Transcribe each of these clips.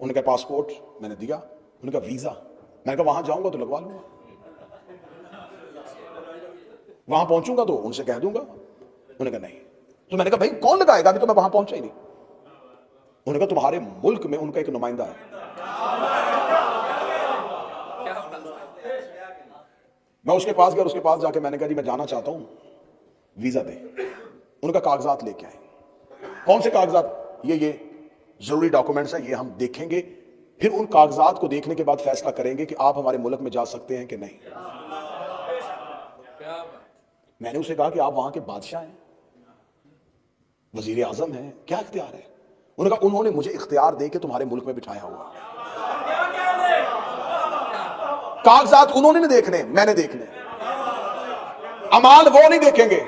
انہوں نے کہا پاسپورٹ، میں نے دیا. انہوں نے کہا ویزا، میں نے کہا وہاں جاؤں گا تو لگوا لوں گا، وہاں پہنچوں گا تو ان سے کہہ دوں گا. انہوں نے کہا نہیں. تو میں نے کہا بھائی کون لگائے گا، ابھی تو میں وہاں پہنچا ہی نہیں. انہوں نے کہا تمہارے ملک میں ان کا ایک نمائندہ ہے. میں اس کے پاس گیا اور اس کے پاس جا کے میں نے کہا جی میں جانا چاہتا ہوں، ویزا دے. ان کا کاغذات لے کے آئے. کون سے کاغذات؟ یہ ضروری ڈاکومنٹس ہیں، یہ ہم دیکھیں گے، پھر ان کاغذات کو دیکھنے کے بعد فیصلہ کریں گے کہ آپ ہمارے ملک میں جا سکتے ہیں کہ نہیں. میں نے اسے کہا کہ آپ وہاں کے بادشاہ ہیں، وزیر اعظم ہیں، کیا اختیار ہے؟ انہوں نے کہا انہوں نے مجھے اختیار دے کے تمہارے ملک میں بٹھایا ہوا. کاغذات انہوں نے نہیں دیکھنے، میں نے دیکھنے. امال وہ نہیں دیکھیں گے،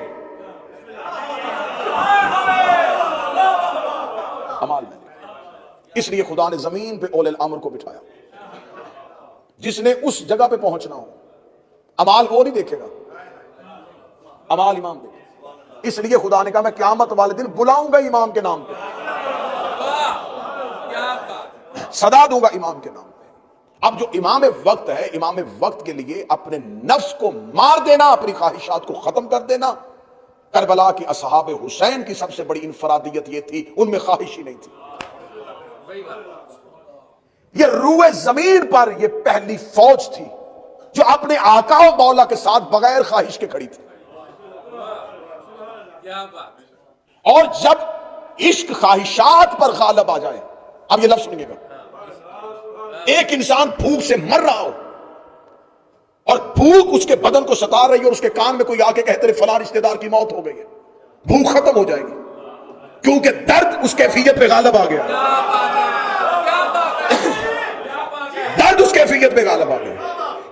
امال میں. اس لیے خدا نے زمین پہ اولے الامر کو بٹھایا، جس نے اس جگہ پہ پہنچنا ہو. امال وہ نہیں دیکھے گا، امال امام دیکھے. اس لیے خدا نے کہا میں قیامت والے دن بلاؤں گا امام کے نام پہ، صدا دوں گا امام کے نام پہ. اب جو امام وقت ہے، امام وقت کے لیے اپنے نفس کو مار دینا، اپنی خواہشات کو ختم کر دینا. کربلا کی اصحاب حسین کی سب سے بڑی انفرادیت یہ تھی، ان میں خواہش ہی نہیں تھی. یہ روئے زمین پر یہ پہلی فوج تھی جو اپنے آقا و مولا کے ساتھ بغیر خواہش کے کھڑی تھی. اور جب عشق خواہشات پر غالب آ جائے، اب یہ لفظ سنیے گا، ایک انسان بھوک سے مر رہا ہو اور بھوک اس کے بدن کو ستا رہی ہے اور اس کے کان میں کوئی آ کے کہتے رہے فلاں رشتہ دار کی موت ہو گئی ہے، بھوک ختم ہو جائے گی، کیونکہ درد اس کیفیت پہ غالب آ گیا. درد اس کیفیت پہ غالب آ گیا.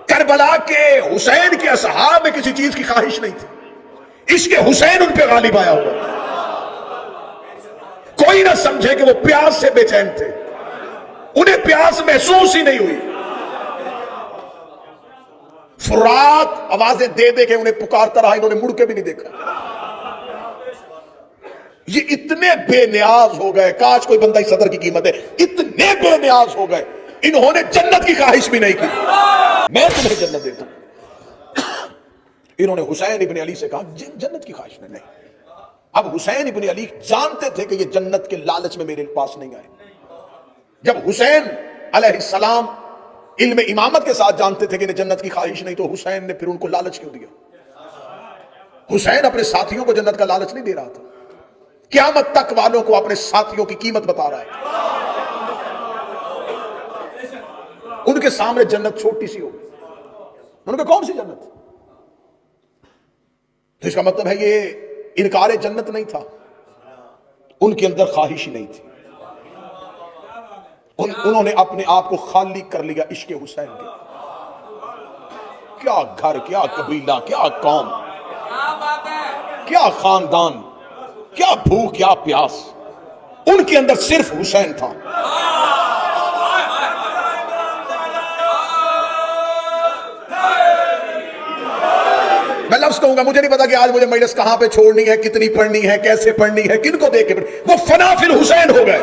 کربلا کے حسین کے اصحاب میں کسی چیز کی خواہش نہیں تھی، عشق حسین ان پہ غالب آیا ہوا. کوئی نہ سمجھے کہ وہ پیاس سے بے چین تھے، انہیں پیاس محسوس ہی نہیں ہوئی. فرات آوازیں دے دے کے انہیں پکارتا رہا، انہوں نے مڑ کے بھی نہیں دیکھا. یہ اتنے بے نیاز ہو گئے، کاش کوئی بندہ اس صدر کی قیمت ہے، اتنے بے نیاز ہو گئے انہوں نے جنت کی خواہش بھی نہیں کی. میں تمہیں جنت دیتا ہوں. انہوں نے حسین ابن علی سے کہا جنت کی خواہش نہیں. اب حسین ابن علی جانتے تھے کہ یہ جنت کے لالچ میں میرے پاس نہیں آئے. جب حسین علیہ السلام علم امامت کے ساتھ جانتے تھے کہ انہیں جنت کی خواہش نہیں، تو حسین نے پھر ان کو لالچ کیوں دیا؟ حسین اپنے ساتھیوں کو جنت کا لالچ نہیں دے رہا تھا، قیامت تک والوں کو اپنے ساتھیوں کی قیمت بتا رہا ہے. ان کے سامنے جنت چھوٹی سی ہوگی. ان کا کون سی جنت؟ تو اس کا مطلب ہے یہ انکار جنت نہیں تھا، ان کے اندر خواہش ہی نہیں تھی. انہوں نے اپنے آپ کو خالی کر لیا عشق حسین کے. کیا گھر، کیا قبیلہ، کیا قوم، کیا خاندان، کیا بھوک، کیا پیاس، ان کے اندر صرف حسین تھا. میں لفظ کہوں گا، مجھے نہیں پتا کہ آج مجھے مجلس کہاں پہ چھوڑنی ہے، کتنی پڑھنی ہے، کیسے پڑھنی ہے، کن کو دیکھ کے پڑھنی. وہ فنا فی الحسین ہو گئے،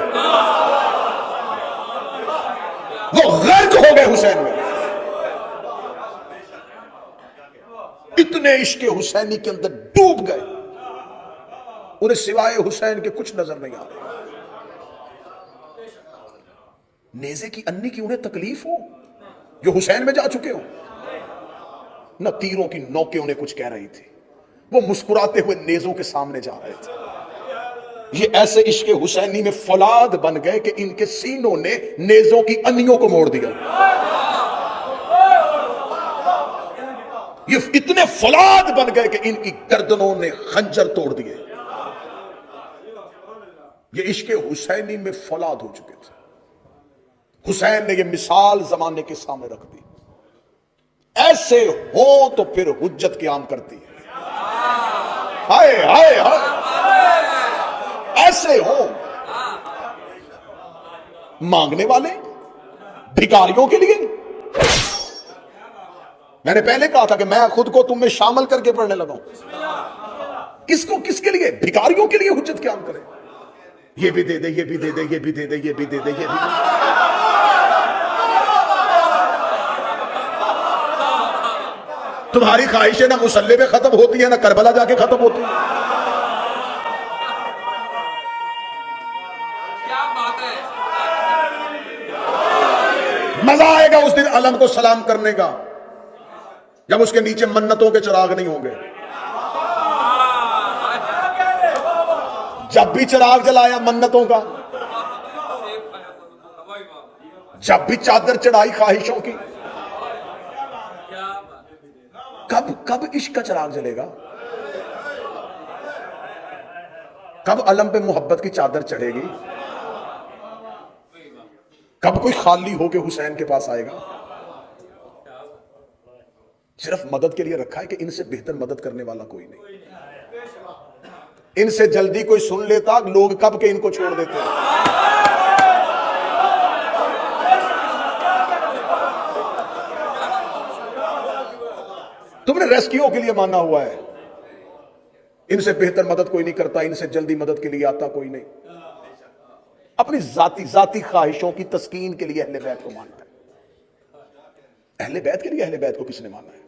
وہ غرق ہو گئے حسین میں. اتنے عشق حسینی کے اندر ڈوب گئے، انہیں سوائے حسین کے کچھ نظر نہیں آ رہا. نیزے کی انی کی انہیں تکلیف ہو جو حسین میں جا چکے ہو، نہ تیروں کی نوکیں انہیں کچھ کہہ رہی تھی، وہ مسکراتے ہوئے نیزوں کے سامنے جا رہے تھے. یہ ایسے عشق حسینی میں فولاد بن گئے کہ ان کے سینوں نے نیزوں کی انیوں کو موڑ دیا. یہ اتنے فولاد بن گئے کہ ان کی گردنوں نے خنجر توڑ دیے. یہ عشق حسینی میں فولاد ہو چکے تھے. حسین نے یہ مثال زمانے کے سامنے رکھ دی. ایسے ہو تو پھر حجت قیام کرتی ہے. ہائے ہائے ہائے، ایسے ہو. مانگنے والے بھکاریوں کے لیے. میں نے پہلے کہا تھا کہ میں خود کو تم میں شامل کر کے پڑھنے لگا ہوں. کس کو، کس کے لیے؟ بھکاریوں کے لیے حجت قیام کرے. یہ بھی دے دے، یہ بھی دے دے، یہ بھی دے دے، یہ بھی دے دے، یہ بھی دے دے. تمہاری خواہشیں نہ مسلح میں ختم ہوتی ہیں نہ کربلا جا کے ختم ہوتی ہیں. مزہ آئے گا اس دن علم کو سلام کرنے کا جب اس کے نیچے منتوں کے چراغ نہیں ہوں گے. جب بھی چراغ جلایا منتوں کا، جب بھی چادر چڑھائی خواہشوں کی، کب عشق کا چراغ جلے گا؟ کب علم پہ محبت کی چادر چڑھے گی؟ کب کوئی خالی ہو کے حسین کے پاس آئے گا؟ صرف مدد کے لیے رکھا ہے کہ ان سے بہتر مدد کرنے والا کوئی نہیں. ان سے جلدی کوئی سن لیتا لوگ کب کے ان کو چھوڑ دیتے ہیں. تم نے ریسکیو کے لیے مانا ہوا ہے. ان سے بہتر مدد کوئی نہیں کرتا، ان سے جلدی مدد کے لیے آتا کوئی نہیں. اپنی ذاتی خواہشوں کی تسکین کے لیے اہل بیت کو مانتا ہے. اہل بیت کے لیے اہل بیت کو کس نے مانا ہے؟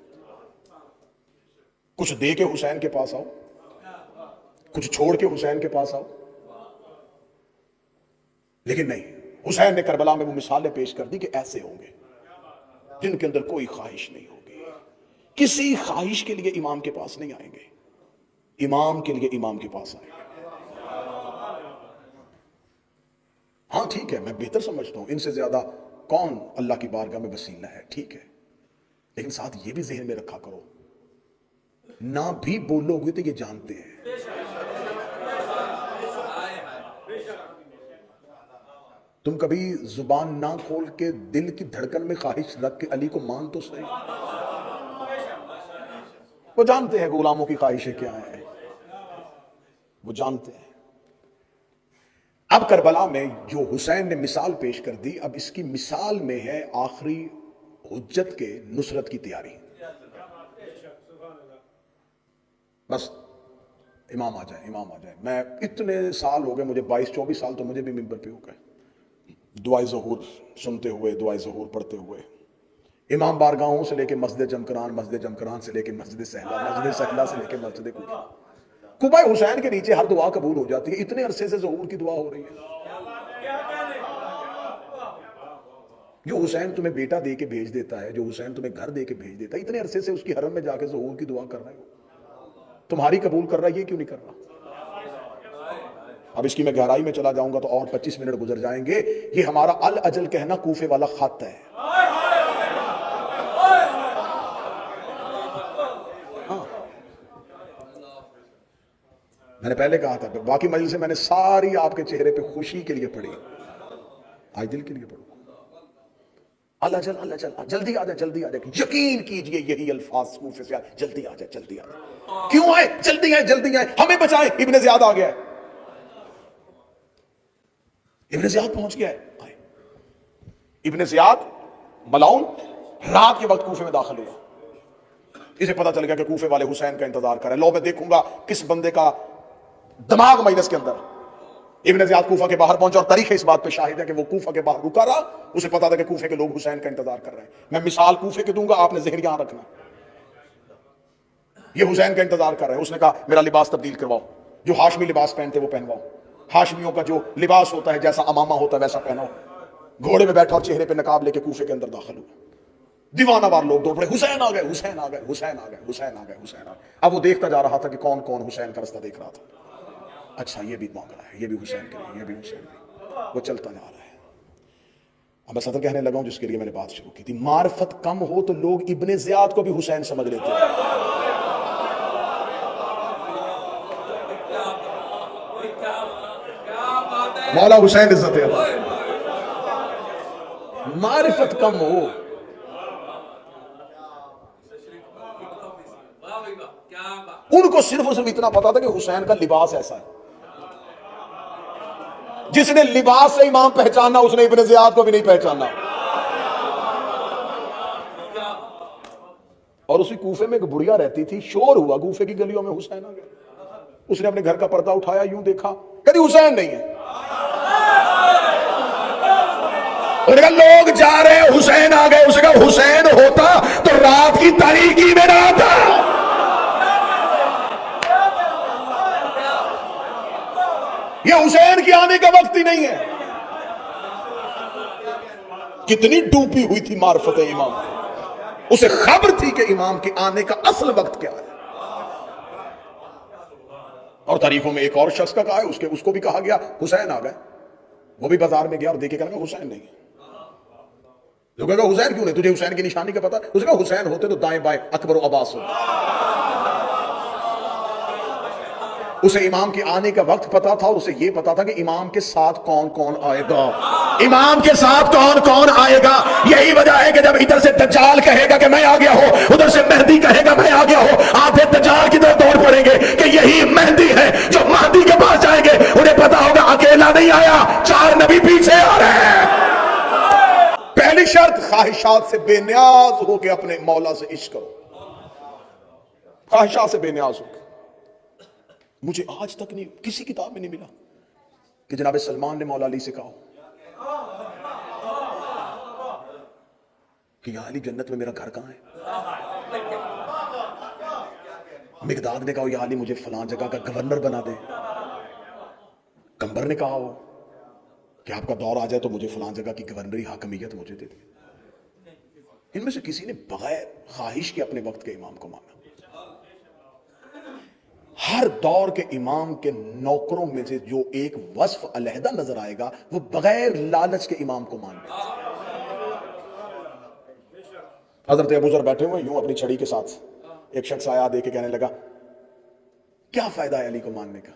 کچھ دے کے حسین کے پاس آؤ، کچھ چھوڑ کے حسین کے پاس آؤ. لیکن نہیں، حسین نے کربلا میں وہ مثالیں پیش کر دی کہ ایسے ہوں گے جن کے اندر کوئی خواہش نہیں ہوگی. کسی خواہش کے لیے امام کے پاس نہیں آئیں گے، امام کے لیے امام کے پاس آئیں گے. ہاں ٹھیک ہے، میں بہتر سمجھتا ہوں ان سے زیادہ کون اللہ کی بارگاہ میں وسیلہ ہے، ٹھیک ہے، لیکن ساتھ یہ بھی ذہن میں رکھا کرو نہ بھی بولو گے تو یہ جانتے ہیں. تم کبھی زبان نہ کھول کے دل کی دھڑکن میں خواہش رکھ کے علی کو مان تو صحیح. وہ جانتے ہیں غلاموں کی خواہشیں کیا ہیں، وہ جانتے ہیں. اب کربلا میں جو حسین نے مثال پیش کر دی، اب اس کی مثال میں ہے آخری حجت کے نصرت کی تیاری. بس امام آ جائے، امام آ جائے. میں اتنے سال ہو گئے مجھے، 22-24 سال تو مجھے بھی منبر پہ ہو گئے، دعائے ظہور سنتے ہوئے، دعائے ظہور پڑھتے ہوئے، امام بارگاہوں سے لے کے مسجد جمکران سے لے کے مسجد سہلا سے لے کے مسجد کوفہ. قبہ حسین کے نیچے ہر دعا قبول ہو جاتی ہے. اتنے عرصے سے ظہور کی دعا ہو رہی ہے. جو حسین تمہیں بیٹا دے کے بھیج دیتا ہے، جو حسین تمہیں گھر دے کے بھیج دیتا ہے، اتنے عرصے سے اس کی حرم میں جا کے ظہور کی دعا کر رہے ہو. تمہاری قبول کر رہا ہے، یہ کیوں نہیں کر رہا؟ اب اس کی میں گہرائی میں چلا جاؤں گا تو اور 25 منٹ گزر جائیں گے. یہ ہمارا الاجل کہنا کوفے والا خط ہے. میں نے پہلے کہا تھا کہ باقی مجلس سے میں نے ساری آپ کے چہرے پہ خوشی کے لیے پڑھی، آج دل کے لیے پڑھوں. اللہ جلدی آ جائے، جلدی آ جائے. یقین کیجئے یہی الفاظ کوفے سے جلدی آ جائے، جلدی آ جائے. کیوں آئے؟ جلدی آئے، جلدی آئے، ہمیں بچائیں. ابن زیاد آ گیا ہے، ابن زیاد پہنچ گیا ہے. ابن زیاد ملاؤن رات کے وقت کوفے میں داخل ہوا. اسے پتا چل گیا کہ کوفے والے حسین کا انتظار کر رہے. لو میں دیکھوں گا کس بندے کا دماغ مجلس کے اندر. ابن زیاد کوفہ کے باہر پہنچا، اور تاریخ اس بات پہ شاہد ہے کہ وہ کوفہ کے باہر رکا رہا. اسے پتا تھا کہ کوفے کے لوگ حسین کا انتظار کر رہے ہیں. میں مثال کوفے کے دوں گا، آپ نے ذہن یہاں رکھنا. یہ حسین کا انتظار کر رہے ہیں. اس نے کہا میرا لباس تبدیل کرواؤ، جو ہاشمی لباس پہنتے وہ پہنواؤ. ہاشمیوں کا جو لباس ہوتا ہے، جیسا امامہ ہوتا ہے ویسا پہناؤ. گھوڑے میں بیٹھا اور چہرے پہ نقاب لے کے کوفے کے اندر داخل ہوا. دیوانہ وار لوگ دوڑ پڑے، حسین آ گئے، حسین آ گئے، حسین آ گئے، حسین آ گئے، حسین آ گئے. اب وہ دیکھتا جا رہا تھا کہ کون کون حسین کا رستہ دیکھ رہا تھا. اچھا یہ بھی مانگ رہا ہے، یہ بھی حسین کے لیے، یہ بھی حسین کے لیے. وہ چلتا جا رہا ہے. اب میں صدر کہنے لگا ہوں جس کے لیے میں نے بات شروع کی تھی. معرفت کم ہو تو لوگ ابن زیاد کو بھی حسین سمجھ لیتے ہیں. مولا حسین عزت ہے. معرفت کم ہو، ان کو صرف اتنا پتا تھا کہ حسین کا لباس ایسا ہے. جس نے لباس سے امام پہچانا اس نے ابن زیاد کو بھی نہیں پہچانا. اور اسی کوفے میں ایک بڑھیا رہتی تھی. شور ہوا کوفے کی گلیوں میں، حسین آ گیا. اس نے اپنے گھر کا پردہ اٹھایا، یوں دیکھا، کہتی حسین نہیں ہے. لوگ جا رہے ہیں، حسین آ گئے. اسے کہا حسین ہوتا تو رات کی تاریکی میں نہ آتا. یہ حسین کے آنے کا وقت ہی نہیں ہے. کتنی ڈوبی ہوئی تھی معرفت امام, اسے خبر تھی کہ امام کے آنے کا اصل وقت کیا ہے. اور تاریخوں میں ایک اور شخص کا کہا ہے, اس کو بھی کہا گیا حسین آ گئے. وہ بھی بازار میں گیا اور دیکھے, کہنے لگا حسین نہیں ہے. جو کہا حسین کیوں نہیں, تجھے حسین کی نشانی کا پتا؟ اس نے کہا حسین ہوتے تو دائیں بائیں اکبر و عباس ہوتے. اسے امام کے آنے کا وقت پتا تھا, اور اسے یہ پتا تھا کہ امام کے ساتھ کون کون آئے گا. امام کے ساتھ کون کون آئے گا. یہی وجہ ہے کہ جب ادھر سے دجال کہے گا کہ میں آ گیا ہوں, ادھر سے مہدی کہے گا میں آ گیا ہوں, آدھے دجال کی طرف دوڑ پڑیں گے کہ یہی مہدی ہے. جو مہدی کے پاس جائیں گے انہیں پتا ہوگا اکیلا نہیں آیا, 4 نبی پیچھے آ رہے ہیں. پہلی شرط, خواہشات سے بے نیاز ہو کے اپنے مولا سے عشق کرو. خواہشات سے بے نیاز ہو کے. مجھے آج تک نہیں کسی کتاب میں نہیں ملا کہ جناب سلمان نے مولا علی سے کہا کہ یا علی جنت میں میرا گھر کہاں ہے. مقداد نے کہا یا علی مجھے فلاں جگہ کا گورنر بنا دے. کمبر نے کہا ہو کہ آپ کا دور آ جائے تو مجھے فلاں جگہ کی گورنری حاکمیت مجھے دے دے. ان میں سے کسی نے بغیر خواہش کے اپنے وقت کے امام کو مانا. ہر دور کے امام کے نوکروں میں سے جو ایک وصف علیحدہ نظر آئے گا وہ بغیر لالچ کے امام کو مان لیتے. حضرت ابو ذر بیٹھے ہوئے یوں اپنی چھڑی کے ساتھ, ایک شخص آیا دیکھ کے کہنے لگا کیا فائدہ ہے علی کو ماننے کا,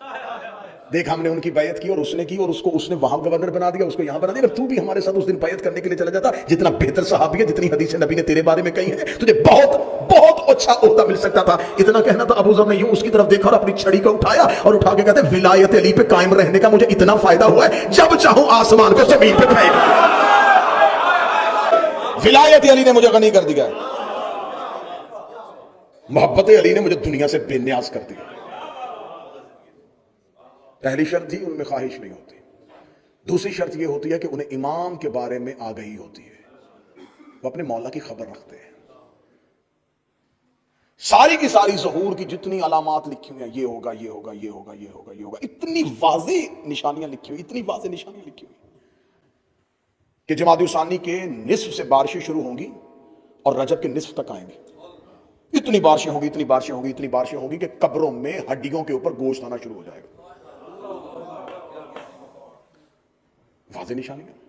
دیکھ ہم نے ان کی بیعت کی اور اس نے کی, اور اس نے وہاں گورنر بنا دیا, اس کو یہاں بنا دیا. اگر تو بھی ہمارے ساتھ اس دن بیعت کرنے کے لیے چلا جاتا, جتنا بہتر صحابی ہے, جتنی حدیث نبی نے تیرے بارے میں کہی ہیں, تجھے بہت بہت اچھا عہدہ مل سکتا تھا. اتنا کہنا تھا. ابو ذر نے یوں اس کی طرف دیکھا اور اپنی چھڑی کو اٹھایا اور اٹھا کے کہتے ولایت علی پہ قائم رہنے کا مجھے اتنا فائدہ ہوا ہے جب چاہوں آسمان کو زمین پہ پھینک دوں. ولایت علی نے مجھے غنی کر دیا, محبت علی نے مجھے دنیا سے بے نیاز کر دیا. پہلی شرط تھی ان میں خواہش نہیں ہوتی. دوسری شرط یہ ہوتی ہے کہ انہیں امام کے بارے میں آگہی ہوتی ہے, وہ اپنے مولا کی خبر رکھتے ہیں. ساری کی ساری ظہور کی جتنی علامات لکھی ہوئی ہیں, یہ ہوگا یہ ہوگا یہ ہوگا یہ ہوگا یہ ہوگا, اتنی واضح نشانیاں لکھی ہوئی, اتنی واضح نشانیاں لکھی ہوئی کہ جمادی ثانی کے نصف سے بارشیں شروع ہوں گی اور رجب کے نصف تک آئیں گی. اتنی بارشیں ہوں گی, اتنی بارشیں ہوں گی, اتنی بارشیں ہوں گی کہ قبروں میں ہڈیوں کے اوپر گوشت آنا شروع ہو جائے گا. واضح نشانی ہے.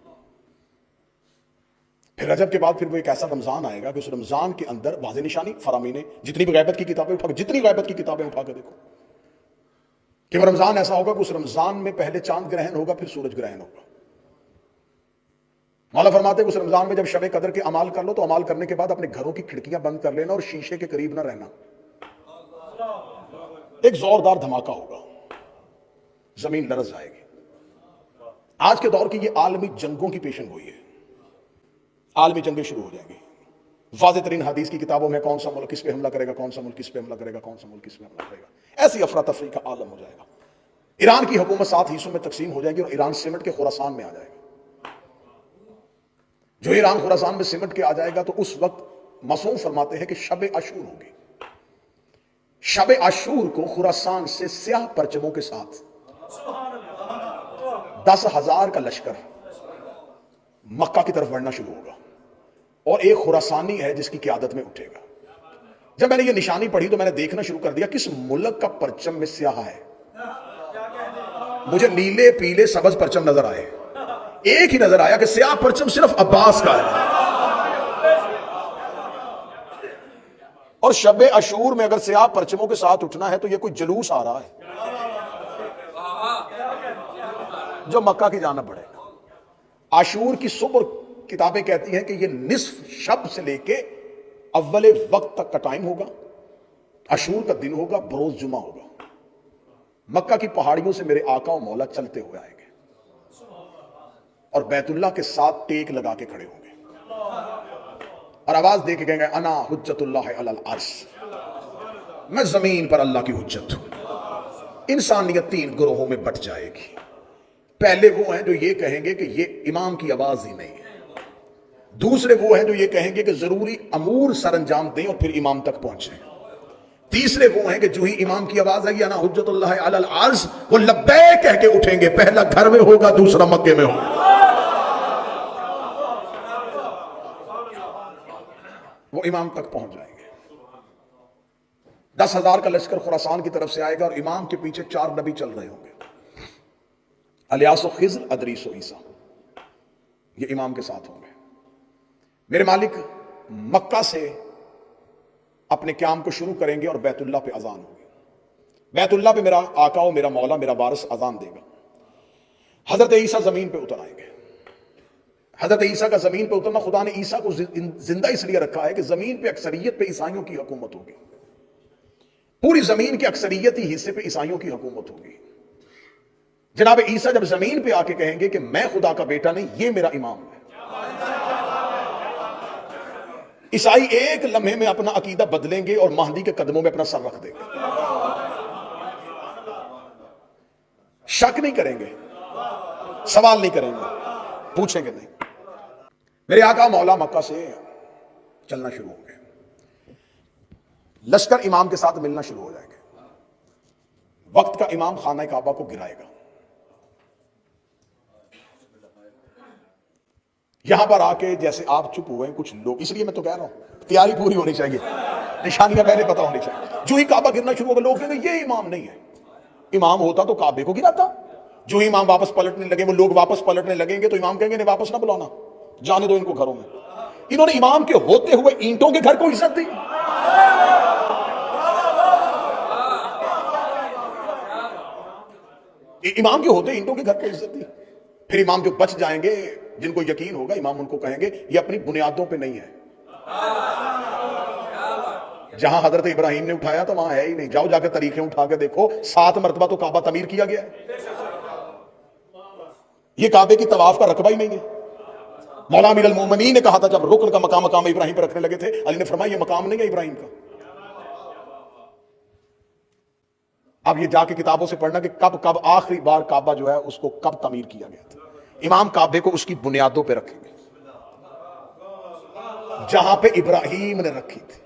پھر رجب کے بعد پھر وہ ایک ایسا رمضان آئے گا کہ اس رمضان کے اندر واضح نشانی فرامین. جتنی بھی غیبت کی کتابیں اٹھا کے دیکھو کہ وہ رمضان ایسا ہوگا کہ اس رمضان میں پہلے چاند گرہن ہوگا, پھر سورج گرہن ہوگا. مولا فرماتے ہیں کہ اس رمضان میں جب شب قدر کے عمال کر لو تو عمال کرنے کے بعد اپنے گھروں کی کھڑکیاں بند کر لینا اور شیشے کے قریب نہ رہنا. ایک زوردار دھماکہ ہوگا, زمین لرز جائے گی. آج کے دور کی یہ عالمی جنگوں کی پیشن گوئی ہے. عالمی جنگیں شروع ہو جائیں گی. واضح ترین حدیث کی کتابوں میں کون سا ملک کس پہ حملہ کرے گا, کون سا ملک کس پہ حملہ کرے گا, کون سا ملک کس پہ حملہ کرے گا, ایسی افراتفری کا عالم ہو جائے گا. ایران کی حکومت 7 حصوں میں تقسیم ہو جائے گی اور ایران سمٹ کے خراسان میں آ جائے گا. جو ایران خراسان میں سمٹ کے آ جائے گا تو اس وقت معصوم فرماتے ہیں کہ شب عاشور ہوگی. شب عاشور کو خراسان سے سیاہ پرچموں کے ساتھ 10,000 کا لشکر مکہ کی طرف بڑھنا شروع ہوگا, اور ایک خراسانی ہے جس کی قیادت میں اٹھے گا. جب میں نے یہ نشانی پڑھی تو میں نے دیکھنا شروع کر دیا کس ملک کا پرچم میں سیاہ ہے. مجھے نیلے پیلے سبز پرچم نظر آئے, ایک ہی نظر آیا کہ سیاہ پرچم صرف عباس کا ہے. اور شب عاشور میں اگر سیاہ پرچموں کے ساتھ اٹھنا ہے تو یہ کوئی جلوس آ رہا ہے جو مکہ کی جانب بڑھے گا. عاشور کی صبح کتابیں کہتی ہیں کہ یہ نصف شب سے لے کے اول وقت تک کا ٹائم ہوگا. عاشور کا دن ہوگا, بروز جمعہ ہوگا. مکہ کی پہاڑیوں سے میرے آقا و مولا چلتے ہوئے آئیں گے اور بیت اللہ کے ساتھ ٹیک لگا کے کھڑے ہوں گے اور آواز دے کے کہیں گے انا حجت اللہ علی العرش, میں زمین پر اللہ کی حجت ہوں. انسانیت 3 گروہوں میں بٹ جائے گی. پہلے وہ ہیں جو یہ کہیں گے کہ یہ امام کی آواز ہی نہیں ہے, دوسرے وہ ہیں جو یہ کہیں گے کہ ضروری امور سر انجام دیں اور پھر امام تک پہنچیں. تیسرے وہ ہیں کہ جو ہی امام کی آواز آئی انا حجت اللہ علی العرض وہ لبیک کہہ کے اٹھیں گے. پہلا گھر میں ہوگا, دوسرا مکے میں ہوگا. وہ امام تک پہنچ جائیں گے. 10,000 کا لشکر خراسان کی طرف سے آئے گا اور امام کے پیچھے 4 نبی چل رہے ہوں گے, الیاس و خضر, ادریس و عیسیٰ. یہ امام کے ساتھ ہوں گے. میرے مالک مکہ سے اپنے قیام کو شروع کریں گے اور بیت اللہ پہ اذان ہوگی. بیت اللہ پہ میرا آقا و میرا مولا میرا وارث اذان دے گا. حضرت عیسیٰ زمین پہ اتر آئیں گے. حضرت عیسیٰ کا زمین پہ اترنا, خدا نے عیسیٰ کو زندہ اس لیے رکھا ہے کہ زمین پہ اکثریت پہ عیسائیوں کی حکومت ہوگی. پوری زمین کے اکثریتی حصے پہ عیسائیوں کی حکومت ہوگی. جناب عیسیٰ جب زمین پہ آ کے کہیں گے کہ میں خدا کا بیٹا نہیں, یہ میرا امام ہے, عیسائی ایک لمحے میں اپنا عقیدہ بدلیں گے اور مہدی کے قدموں میں اپنا سر رکھ دیں گے. شک نہیں کریں گے, سوال نہیں کریں گے, پوچھیں گے نہیں. میرے آقا مولا مکہ سے چلنا شروع ہو گئے. لشکر امام کے ساتھ ملنا شروع ہو جائے گا. وقت کا امام خانہ کعبہ کو گرائے گا. یہاں پر آ کے جیسے آپ چپ ہوئے کچھ لوگ, اس لیے میں تو کہہ رہا ہوں تیاری پوری ہونی چاہیے, نشانیاں پہلے پتہ ہونی چاہیے. جو ہی کعبہ گرنا شروع ہوگا لوگ کہیں گے یہ امام نہیں ہے. امام ہوتا تو کعبے کو گراتا. جو ہی امام واپس پلٹنے لگے, وہ لوگ واپس پلٹنے لگیں گے تو امام کہیں گے نہیں واپس نہ بلانا, جانے دو ان کو گھروں میں. انہوں نے امام کے ہوتے ہوئے اینٹوں کے گھر کو عزت دی. امام کے ہوتے اینٹوں کے گھر کو عزت دی. پھر امام جو بچ جائیں گے, جن کو یقین ہوگا, امام ان کو کہیں گے یہ اپنی بنیادوں پہ نہیں ہے. جہاں حضرت ابراہیم نے اٹھایا تو وہاں ہے ہی نہیں. جاؤ جا کے طریقے اٹھا کے دیکھو, 7 مرتبہ تو کعبہ تعمیر کیا گیا ہے. یہ کعبے کی طواف کا رقبہ ہی نہیں ہے. مولا امیر المومنین نے کہا تھا جب رکن کا مقام ابراہیم پہ رکھنے لگے تھے, علی نے فرمایا یہ مقام نہیں ہے ابراہیم کا. اب یہ جا کے کتابوں سے پڑھنا کہ کب آخری بار کعبہ جو ہے اس کو کب تعمیر کیا گیا تھا. امام کعبے کو اس کی بنیادوں پہ رکھیں گے جہاں پہ ابراہیم نے رکھی تھی.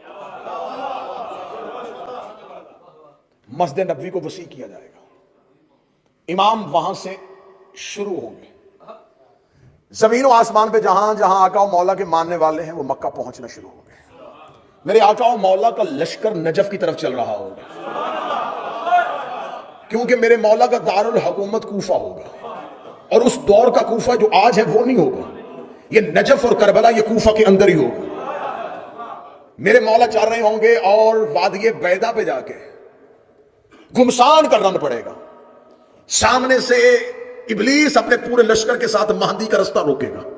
مسجد نبوی کو وسیع کیا جائے گا. امام وہاں سے شروع ہوں گے. زمین و آسمان پہ جہاں جہاں آقا و مولا کے ماننے والے ہیں وہ مکہ پہنچنا شروع ہو گئے. میرے آقا و مولا کا لشکر نجف کی طرف چل رہا ہوگا, کیونکہ میرے مولا کا دارالحکومت کوفہ ہوگا, اور اس دور کا کوفہ جو آج ہے وہ نہیں ہوگا. یہ نجف اور کربلا یہ کوفہ کے اندر ہی ہوگا. میرے مولا چل رہے ہوں گے اور وادی بیضا پہ جا کے گھمسان کا رن پڑے گا. سامنے سے ابلیس اپنے پورے لشکر کے ساتھ مہدی کا رستہ روکے گا.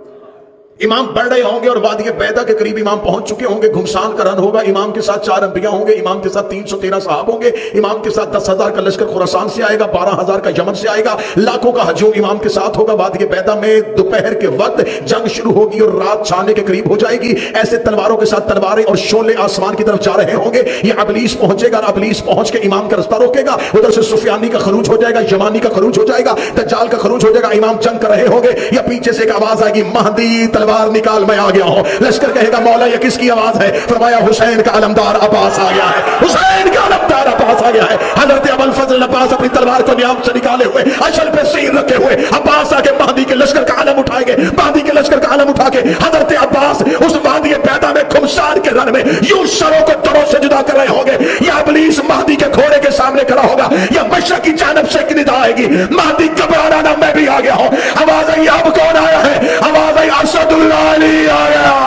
امام بڑھ رہے ہوں گے اور وادی بیضا کے قریب امام پہنچ چکے ہوں گے. گھمسان کا رن ہوگا. امام کے ساتھ 4 انبیاء ہوں گے. امام کے ساتھ 313 صحابہ ہوں گے. امام کے ساتھ 10,000 کا لشکر خراسان سے آئے گا, 12,000 کا یمن سے آئے گا, لاکھوں کا ہجوم امام کے ساتھ ہوگا. وادی بیضا میں دوپہر کے وقت جنگ شروع ہوگی اور رات چھانے کے قریب ہو جائے گی. ایسے تلواروں کے ساتھ تلواریں اور شعلے آسمان کی طرف جا رہے ہوں گے. یہ ابلیس پہنچے گا, ابلیس پہنچ کے امام کا رستہ روکے گا. ادھر سے سفیانی کا خروج ہو جائے گا, یمانی کا خروج ہو جائے گا, دجال کا خروج ہو جائے گا. امام جنگ کر رہے ہوں گے, یا پیچھے سے ایک آواز آئے گی مہدی تلوار نکال میں آ گیا ہوں. لشکر کہے گا مولا یہ کس کی آواز ہے؟ فرمایا حسین کا علمدار عباس آ گیا ہے. حسین کا علمدار عباس آ گیا ہے. حضرت ابوالفضل عباس اپنی تلوار کو نیام سے نکالے ہوئے, اشل پہ سین رکھے ہوئے, عباس آ کے مہدی کے لشکر کا علم اٹھائیں گے. مہدی کے لشکر کا علم اٹھا کے حضرت عباس اس وادی بیضا میں گھمسان کے رن میں یوں سروں کو تروں سے جدا کر رہے ہوں گے. یا ابلیس مہدی کے گھوڑے کے سامنے کھڑا ہوگا, یا مشرق کی جانب سے ایک ندا آئے گی, مہدی گھبرانا نہ, میں بھی آ گیا ہوں. آواز آئی اب کون آیا ہے؟ آواز آئی اسد اللہ علی آ گیا.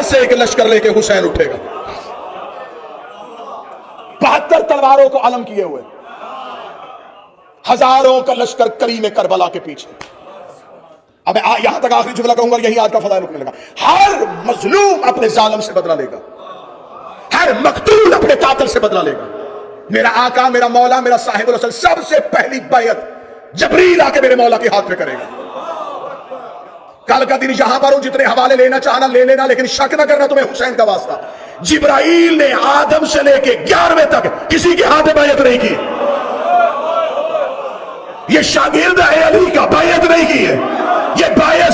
سے ایک لشکر لے کے حسین اٹھے گا, 72 تلواروں کو علم کیے ہوئے, ہزاروں کا لشکر کریم کربلا کے پیچھے. اب یہاں تک آخری جملہ کہوں گا, یہی آج کا فضائل رکنے لگا. ہر مظلوم اپنے ظالم سے بدلہ لے گا, ہر مقتول اپنے قاتل سے بدلہ لے گا. میرا آقا میرا مولا میرا صاحب الرسول سب سے پہلی بیعت جبریل آ کے میرے مولا کے ہاتھ پہ کرے گا. کل کا دن یہاں پر ہوں, جتنے حوالے لینا چاہنا لے لینا, لیکن شک نہ کرنا تمہیں حسین کا واسطہ. جبرائیل نے آدم سے لے کے 11ویں تک کسی کے ہاتھ بیعت نہیں کی. یہ شاگرد ہے علی کا, بیعت نہیں کی ہے. یہ بیعت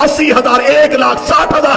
80000 1,00,000 60,000